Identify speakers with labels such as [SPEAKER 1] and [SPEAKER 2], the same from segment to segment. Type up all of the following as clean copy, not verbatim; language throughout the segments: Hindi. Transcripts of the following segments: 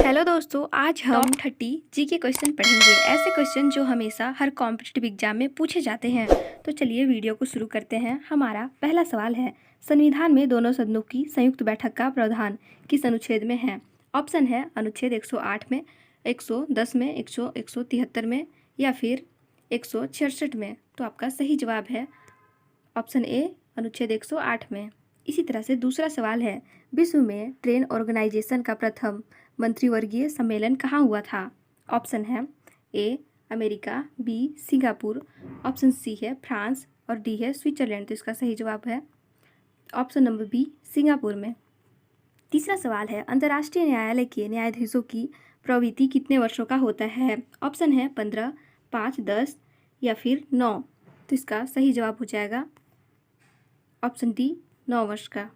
[SPEAKER 1] हेलो दोस्तों, आज हम 30 जी के क्वेश्चन पढ़ेंगे। ऐसे क्वेश्चन जो हमेशा हर कॉम्पिटिटिव एग्जाम में पूछे जाते हैं। तो चलिए वीडियो को शुरू करते हैं। हमारा पहला सवाल है, संविधान में दोनों सदनों की संयुक्त बैठक का प्रावधान किस अनुच्छेद में है? ऑप्शन है अनुच्छेद 108 में, 110 में, 173 में या फिर 166 में। तो आपका सही जवाब है ऑप्शन ए, अनुच्छेद 108 में। इसी तरह से दूसरा सवाल है, विश्व में ट्रेन ऑर्गेनाइजेशन का प्रथम मंत्रिवर्गीय सम्मेलन कहाँ हुआ था? ऑप्शन है A America, B Singapore, option C है फ्रांस और डी है स्विट्जरलैंड। तो इसका सही जवाब है ऑप्शन नंबर बी, सिंगापुर में। तीसरा सवाल है, अंतर्राष्ट्रीय न्यायालय के न्यायाधीशों की प्रवृत्ति कितने वर्षों का होता है? ऑप्शन है 15, 5, 10 या फिर 9। तो इसका सही जवाब हो जाएगा ऑप्शन डी, 9 वर्ष का।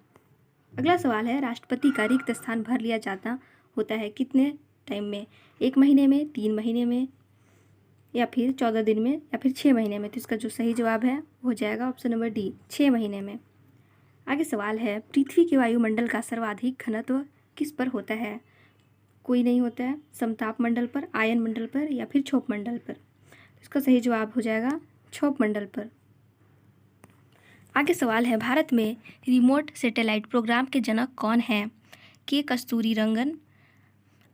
[SPEAKER 1] अगला सवाल है, राष्ट्रपति का रिक्त स्थान भर लिया जाता होता है कितने टाइम में? 1 महीने में, 3 महीने में या फिर 14 दिन में या फिर 6 महीने में। तो इसका जो सही जवाब है हो जाएगा ऑप्शन नंबर डी, 6 महीने में। आगे सवाल है, पृथ्वी के वायुमंडल का सर्वाधिक घनत्व किस पर होता है? कोई नहीं होता है, समताप मंडल पर, आयन मंडल पर या फिर क्षोभ मंडल पर। तो इसका सही जवाब हो जाएगा क्षोभ मंडल पर। आगे सवाल है, भारत में रिमोट सैटेलाइट प्रोग्राम के जनक कौन हैं? के कस्तूरीरंगन,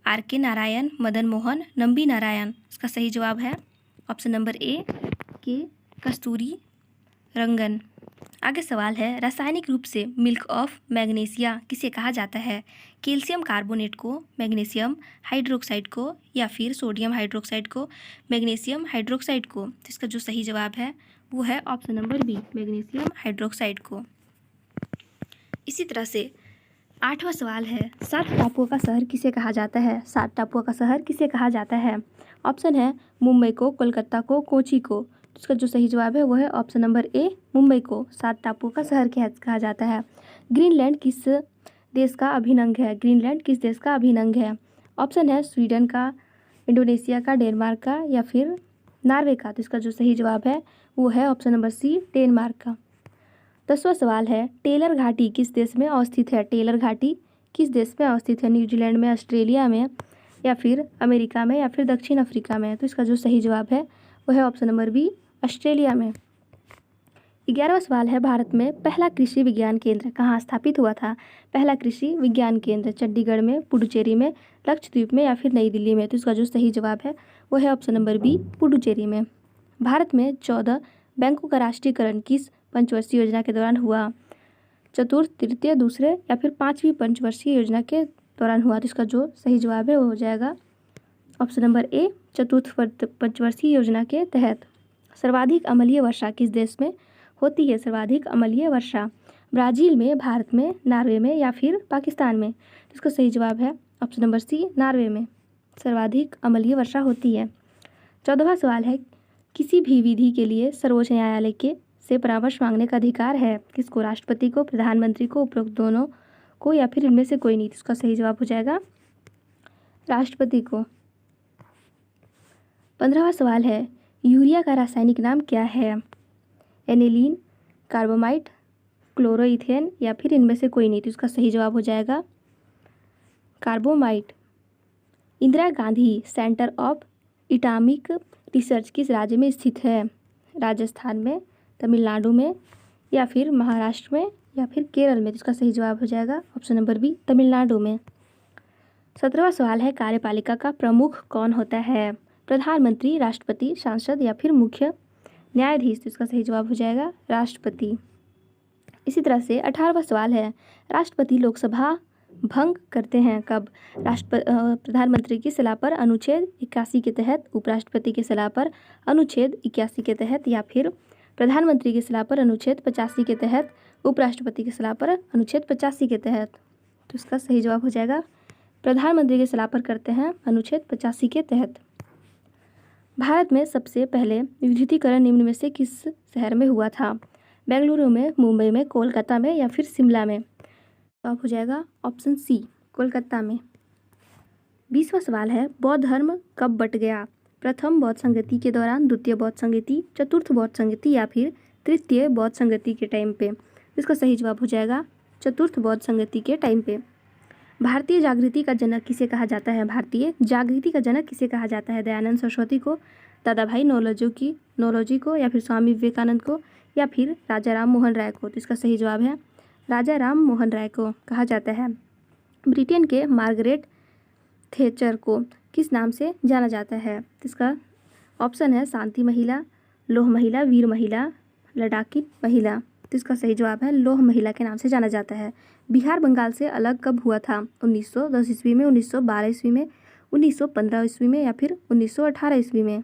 [SPEAKER 1] आर के नारायण, मदन मोहन, नंबी नारायण। इसका सही जवाब है ऑप्शन नंबर ए, के कस्तूरीरंगन। आगे सवाल है, रासायनिक रूप से मिल्क ऑफ मैग्नीशिया किसे कहा जाता है? कैल्शियम कार्बोनेट को, मैग्नीशियम हाइड्रोक्साइड को या फिर सोडियम हाइड्रोक्साइड को, मैग्नीशियम हाइड्रोक्साइड को। तो इसका जो सही जवाब है वो है option number B, magnesium hydroxide को। इसी तरह से 8वां सवाल है, 7 टापुओं का शहर किसे कहा जाता है? 7 टापुओं का शहर किसे कहा जाता है? ऑप्शन है मुंबई को, कोलकाता को, कोची को। तो इसका जो सही जवाब है वो है ऑप्शन नंबर ए, मुंबई को 7 टापुओं का शहर कहा जाता है। ग्रीनलैंड किस देश का अभिन्न अंग है? ग्रीनलैंड किस देश का अभिन्न अंग है? ऑप्शन है स्वीडन का, इंडोनेशिया का, डेनमार्क का या फिर नॉर्वे का। तो इसका जो सही जवाब है वो है ऑप्शन नंबर सी, डेनमार्क का। 10वां सवाल है, टेलर घाटी किस देश में अवस्थित है? टेलर घाटी किस देश में अवस्थित है? न्यूजीलैंड में, ऑस्ट्रेलिया में या फिर अमेरिका में या फिर दक्षिण अफ्रीका में। तो इसका जो सही जवाब है वो है ऑप्शन नंबर बी, ऑस्ट्रेलिया में। 11वां सवाल है, भारत में पहला कृषि विज्ञान केंद्र कहाँ स्थापित हुआ था? पहला कृषि विज्ञान केंद्र चंडीगढ़ में, पुडुचेरी में, लक्षद्वीप में या फिर नई दिल्ली में। तो इसका जो सही जवाब है वो है ऑप्शन नंबर बी, पुडुचेरी में। भारत में 14 बैंकों का राष्ट्रीयकरण किस पंचवर्षीय योजना के दौरान हुआ? चतुर्थ, तृतीय, दूसरे या फिर 5वीं पंचवर्षीय योजना के दौरान हुआ। तो इसका जो सही जवाब है वो हो जाएगा ऑप्शन नंबर ए, चतुर्थ पंचवर्षीय योजना के तहत। सर्वाधिक अम्लीय वर्षा किस देश में होती है? सर्वाधिक अम्लीय वर्षा ब्राज़ील में, भारत में, नॉर्वे में या फिर पाकिस्तान में। तो इसका सही जवाब है ऑप्शन नंबर सी, नॉर्वे में सर्वाधिक अम्लीय वर्षा होती है। 14वां सवाल है, किसी भी विधि के लिए सर्वोच्च न्यायालय के से परामर्श मांगने का अधिकार है? किसको? राष्ट्रपति को, प्रधानमंत्री को, उपरोक्त दोनों को या फिर इनमें से कोई नहीं। तो इसका सही जवाब हो जाएगा राष्ट्रपति को। 15वां सवाल है, यूरिया का रासायनिक नाम क्या है? एनिलीन, कार्बामाइट, क्लोरोइथेन या फिर इनमें से कोई नहीं। तो इसका सही जवाब हो जाएगा carbamite. Indira Gandhi centre of atomic research किस राज्य में स्थित है? राजस्थान में, तमिलनाडु में या फिर महाराष्ट्र में या फिर केरल में। इसका सही जवाब हो जाएगा ऑप्शन नंबर बी, तमिलनाडु में। 17वां सवाल है, कार्यपालिका का प्रमुख कौन होता है? प्रधानमंत्री, राष्ट्रपति, सांसद या फिर मुख्य न्यायाधीश। तो इसका सही जवाब हो जाएगा राष्ट्रपति। इसी तरह से 18वां सवाल है, राष्ट्रपति लोकसभा भंग करते हैं कब? प्रधानमंत्री की सलाह पर अनुच्छेद 81 के तहत, उपराष्ट्रपति की सलाह पर अनुच्छेद 81 के तहत या फिर प्रधानमंत्री की सलाह पर अनुच्छेद 85 के तहत, उपराष्ट्रपति की सलाह पर अनुच्छेद 85 के तहत। तो इसका सही जवाब हो जाएगा प्रधानमंत्री की सलाह पर करते हैं अनुच्छेद 85 के तहत। भारत में सबसे पहले विद्युतीकरण निम्न में से किस शहर में हुआ था? बेंगलुरु में, मुंबई में, कोलकाता में या फिर शिमला में। तो हो जाएगा ऑप्शन सी, कोलकाता में। 20वां सवाल है, बौद्ध धर्म कब बट गया? प्रथम बौद्ध संगति के दौरान, द्वितीय बौद्ध संगति, चतुर्थ बौद्ध संगति या फिर तृतीय बौद्ध संगति के टाइम पे। इसका सही जवाब हो जाएगा चतुर्थ बौद्ध संगति के टाइम पे। भारतीय जागृति का जनक किसे कहा जाता है? भारतीय जागृति का जनक किसे कहा जाता है? दयानंद सरस्वती को, दादा भाई नौरोजी को, या फिर स्वामी विवेकानंद को, या फिर राजा राम मोहन राय को? तो इसका सही जवाब है राजा राम मोहन राय को कहा जाता है। ब्रिटेन के मार्गरेट थैचर को किस नाम से जाना जाता है? तो इसका ऑप्शन है शांति महिला, लौह महिला, वीर महिला, लड़ाकी महिला। तो इसका सही जवाब है लौह महिला के नाम से जाना जाता है। बिहार बंगाल से अलग कब हुआ था? 1910 ईस्वी में, 1912 ईस्वी में, 1915 ईस्वी में, या फिर 1918 ईस्वी में?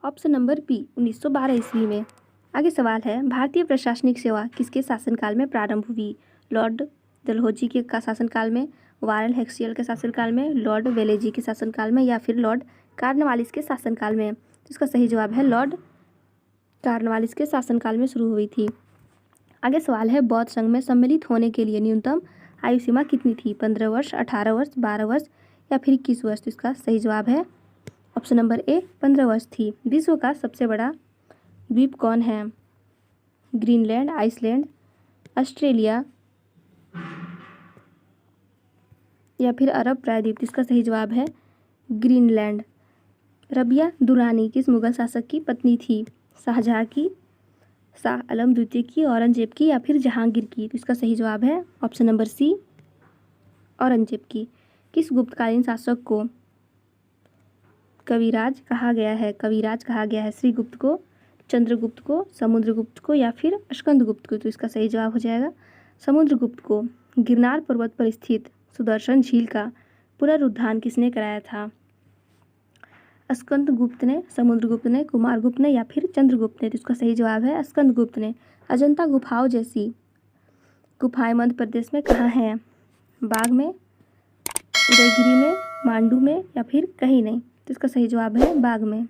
[SPEAKER 1] ऑप्शन नंबर बी 1912 ईस्वी में। आगे सवाल है, भारतीय प्रशासनिक सेवा किसके शासनकाल में प्रारंभ हुई? लॉर्ड डलहौजी के शासनकाल में, वारेन हेस्टिंग्स के शासनकाल में, लॉर्ड वेलेजी के शासनकाल में, या फिर लॉर्ड कॉर्नवालिस के शासनकाल में? तो इसका सही जवाब है लॉर्ड कॉर्नवालिस के शासनकाल में शुरू हुई थी। आगे सवाल है, बौद्ध संघ में सम्मिलित होने के लिए न्यूनतम आयु सीमा कितनी थी? 15 वर्ष, 18 वर्ष, 12 वर्ष, या फिर 21 वर्ष? तो इसका सही जवाब है ऑप्शन नंबर ए 15 वर्ष थी। विश्व का सबसे बड़ा द्वीप कौन है? ग्रीनलैंड, आइसलैंड, ऑस्ट्रेलिया, या फिर अरब प्रायद्वीप? इसका सही जवाब है ग्रीनलैंड। रबिया दुरानी किस मुगल शासक की पत्नी थी? शाहजहाँ की, शाह आलम द्वितीय की, औरंगजेब की, या फिर जहांगीर की? तो इसका सही जवाब है ऑप्शन नंबर सी औरंगजेब की। किस गुप्तकालीन शासक को कविराज कहा गया है? कविराज कहा गया है श्रीगुप्त को, चंद्रगुप्त को, समुद्रगुप्त को, या फिर स्कंदगुप्त को? तो इसका सही जवाब हो जाएगा समुद्रगुप्त को। गिरनार पर्वत पर स्थित सुदर्शन झील का पुनरुद्धार किसने कराया था? स्कंदगुप्त ने, समुद्रगुप्त ने, कुमारगुप्त ने, या फिर चंद्रगुप्त ने? तो इसका सही जवाब है स्कंदगुप्त ने। अजंता गुफाओं जैसी गुफाएं मध्य प्रदेश में कहाँ हैं? बाग में, उदयगिरी में, मांडू में, या फिर कहीं नहीं? तो इसका सही जवाब है बाग में।